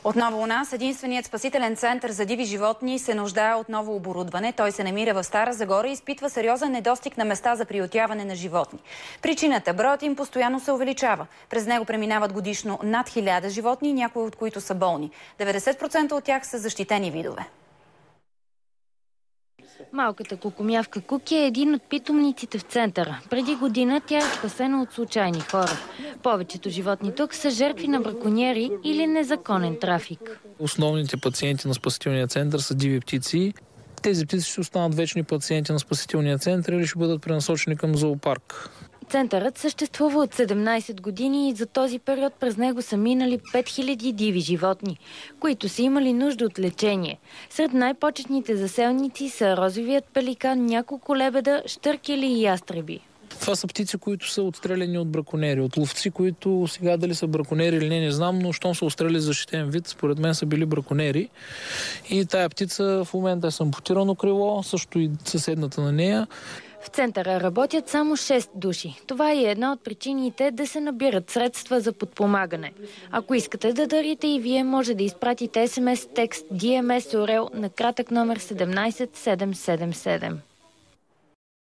Отново у нас единственият спасителен център за диви животни се нуждае от ново оборудване. Той се намира в Стара Загора и изпитва сериозен недостиг на места за приютяване на животни. Причината – броят им постоянно се увеличава. През него преминават годишно над 1000 животни, някои от които са болни. 90% от тях са защитени видове. Малката кукумявка Куки е един от питомниците в центъра. Преди година тя е спасена от случайни хора. Повечето животни тук са жертви на браконьери или незаконен трафик. Основните пациенти на спасителния център са диви птици. Тези птици ще останат вечни пациенти на спасителния център или ще бъдат пренасочени към зоопарк. Центърът съществува от 17 години и за този период през него са минали 5000 диви животни, които са имали нужда от лечение. Сред най-почетните заселници са розовият пеликан, няколко лебеда, щъркели и ястреби. Това са птици, които са отстреляни от браконери, от ловци, които сега дали са браконери или не знам, но щом са отстреляли защитен вид, според мен са били браконери. И тая птица в момента е с ампутирано крило, също и съседната на нея. В центъра работят само 6 души. Това е една от причините да се набират средства за подпомагане. Ако искате да дарите и вие, може да изпратите SMS текст DMS Орел на кратък номер 17777.